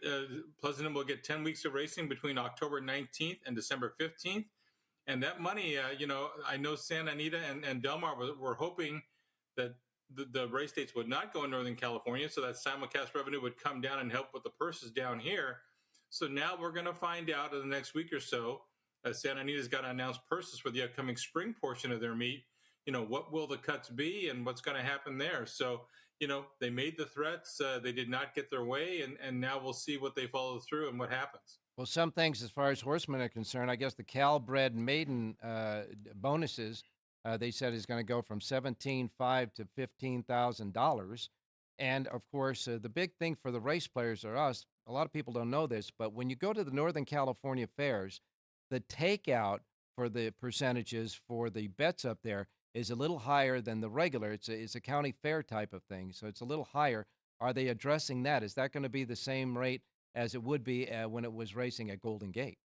Speaker 13: Pleasanton will get 10 weeks of racing between October 19th and December 15th. And that money, I know Santa Anita and Del Mar were hoping that the race dates would not go in Northern California, so that simulcast revenue would come down and help with the purses down here. So now we're going to find out in the next week or so, as Santa Anita's got to announce purses for the upcoming spring portion of their meet, what will the cuts be and what's going to happen there. So, they made the threats, they did not get their way, and now we'll see what they follow through and what happens.
Speaker 9: Well, some things as far as horsemen are concerned, I guess the Cal-bred maiden bonuses, they said is going to go from $17,500 to $15,000. And, of course, the big thing for the race players are us. A lot of people don't know this, but when you go to the Northern California fairs, the takeout for the percentages for the bets up there is a little higher than the regular. It's a county fair type of thing, so it's a little higher. Are they addressing that? Is that going to be the same rate as it would be when it was racing at Golden Gate?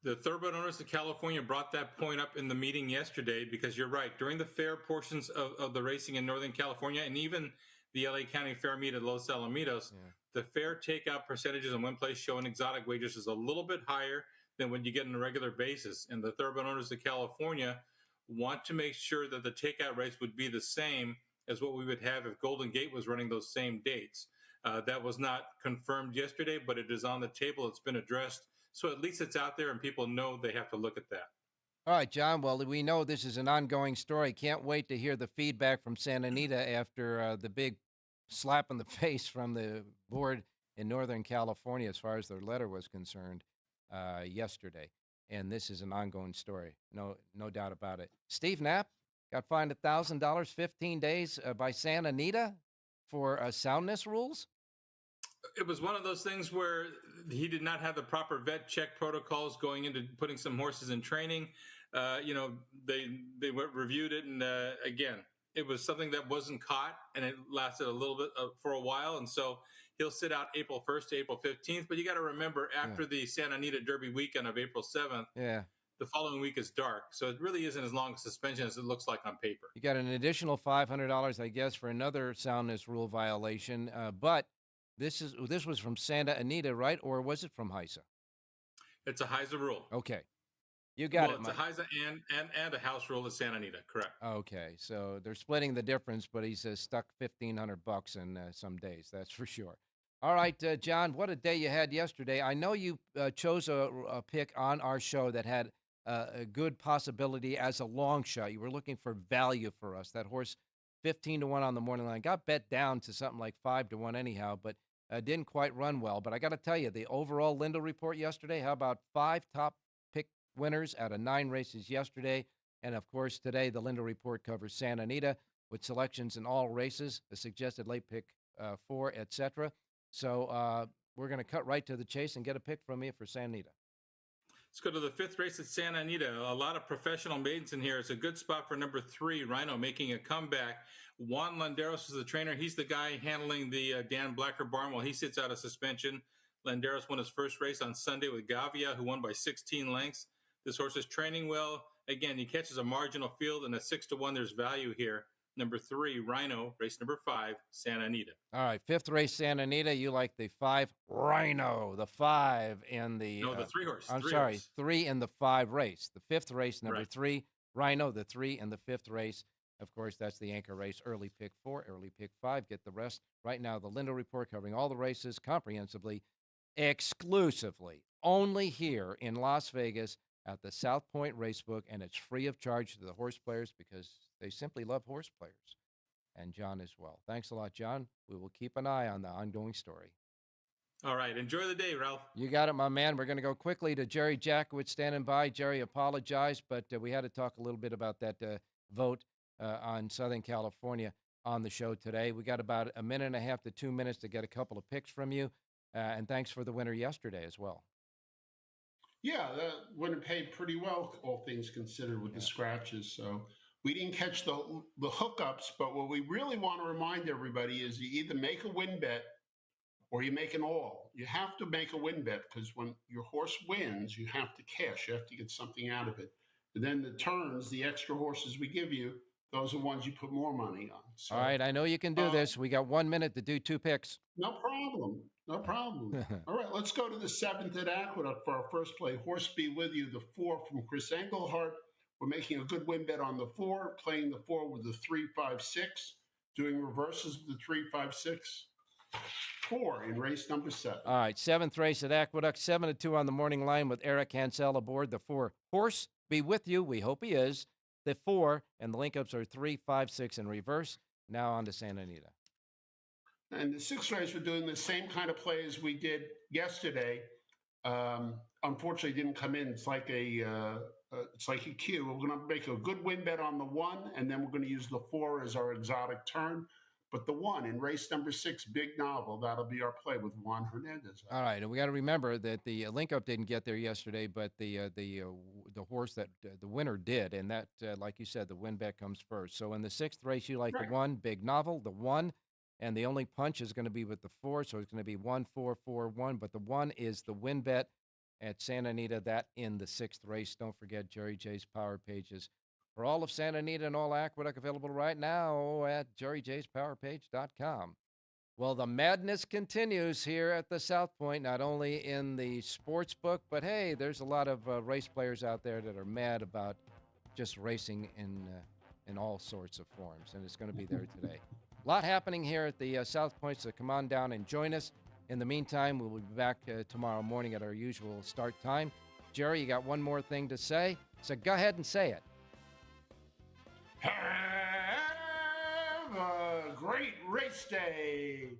Speaker 13: The Thoroughbred Owners of California brought that point up in the meeting yesterday because you're right. During the fair portions of the racing in Northern California and even the LA County Fair meet at Los Alamitos, the fair takeout percentages on one place show and exotic wagers is a little bit higher than what you get on a regular basis. And the Thoroughbred Owners of California want to make sure that the takeout rates would be the same as what we would have if Golden Gate was running those same dates. That was not confirmed yesterday, but it is on the table. It's been addressed. So at least it's out there and people know they have to look at that.
Speaker 9: All right, John. Well, we know this is an ongoing story. Can't wait to hear the feedback from Santa Anita after the big slap in the face from the board in Northern California as far as their letter was concerned yesterday. And this is an ongoing story. No doubt about it. Steve Knapp got fined $1,000, 15 days by Santa Anita for soundness rules.
Speaker 13: It was one of those things where he did not have the proper vet check protocols going into putting some horses in training. They reviewed it, and again, it was something that wasn't caught, and it lasted a little bit for a while, and so he'll sit out April 1st to April 15th. But you got to remember, after the Santa Anita Derby weekend of April 7th, the following week is dark, so it really isn't as long a suspension as it looks like on paper.
Speaker 9: You got an additional $500, I guess, for another soundness rule violation, but this was from Santa Anita, right? Or was it from HISA?
Speaker 13: It's a HISA rule.
Speaker 9: Okay. You got it,
Speaker 13: It's
Speaker 9: Mike.
Speaker 13: a HISA and a house rule at Santa Anita, correct.
Speaker 9: Okay, so they're splitting the difference, but he says stuck $1,500 in some days, that's for sure. All right, John, what a day you had yesterday. I know you chose a pick on our show that had a good possibility as a long shot. You were looking for value for us. That horse, 15-1 on the morning line, got bet down to something like 5-1 anyhow, but didn't quite run well. But I got to tell you, the overall Lindell report yesterday, how about 5 top pick winners out of 9 races yesterday? And, of course, today the Lindell report covers Santa Anita with selections in all races, a suggested late pick 4, etc. So we're going to cut right to the chase and get a pick from you for Santa Anita.
Speaker 13: Let's go to the 5th race at Santa Anita. A lot of professional maidens in here. It's a good spot for number 3, Rhino, making a comeback. Juan Landeros is the trainer. He's the guy handling the Dan Blacker barn while he sits out of suspension. Landeros won his first race on Sunday with Gavia, who won by 16 lengths. This horse is training well. Again, he catches a marginal field, and at 6-1, there's value here. Number 3, Rhino, race number 5, Santa Anita.
Speaker 9: All right, 5th race, Santa Anita. You like the 5, Rhino, the 5 in the...
Speaker 13: No, the 3 horse.
Speaker 9: I'm sorry, 3 in the 5 race. The 5th race, number 3, Rhino, the 3 in the 5th race. Of course, that's the anchor race, early pick 4, early pick 5. Get the rest. Right now, the Lindell report covering all the races comprehensively, exclusively, only here in Las Vegas at the South Point Racebook, and it's free of charge to the horse players because they simply love horse players, and John as well. Thanks a lot, John. We will keep an eye on the ongoing story.
Speaker 13: All right. Enjoy the day, Ralph.
Speaker 9: You got it, my man. We're going to go quickly to Jerry Jackowitz standing by. Jerry apologized, but we had to talk a little bit about that vote on Southern California on the show today. We got about a minute and a half to 2 minutes to get a couple of picks from you, and thanks for the winner yesterday as well.
Speaker 14: Yeah, that winner paid pretty well, all things considered, with the scratches. So we didn't catch the hookups, but what we really want to remind everybody is you either make a win bet or you make an all. You have to make a win bet because when your horse wins, you have to cash. You have to get something out of it. And then the turns, the extra horses we give you, those are ones you put more money on. So,
Speaker 9: all right, I know you can do this. We got 1 minute to do 2 picks.
Speaker 14: No problem. No problem. All right, let's go to the 7th at Aqueduct for our first play. Horse Be With You, the 4 from Chris Englehart. We're making a good win bet on the 4, playing the 4 with the 3, 5, 6, doing reverses with the 3, 5, 6, 4 in race number 7.
Speaker 9: All right, 7th race at Aqueduct, 7-2 on the morning line with Eric Hansel aboard. The 4, Horse Be With You. We hope he is. The 4, and the link-ups are 3, 5, 6 in reverse. Now on to Santa Anita.
Speaker 14: And the 6th race, we're doing the same kind of play as we did yesterday. Unfortunately, it didn't come in. It's like a cue. We're going to make a good win bet on the 1, and then we're going to use the 4 as our exotic turn. But the 1 in race number 6, Big Novel, that'll be our play with Juan Hernandez.
Speaker 9: All right, and we got to remember that the link-up didn't get there yesterday, but the horse that the winner did, and that, like you said, the win bet comes first. So in the 6th race, you like the 1, Big Novel, the 1. And the only punch is going to be with the 4, so it's going to be 1, 4, 4, 1. But the 1 is the win bet at Santa Anita, that in the 6th race. Don't forget Jerry J's Power Pages for all of Santa Anita and all Aqueduct, available right now at jerryjspowerpage.com. Well, the madness continues here at the South Point, not only in the sports book, but hey, there's a lot of race players out there that are mad about just racing in in all sorts of forms, and it's going to be there today. A lot happening here at the South Point, so come on down and join us. In the meantime, we'll be back tomorrow morning at our usual start time. Jerry, you got one more thing to say? So go ahead and say it.
Speaker 14: Have a great race day.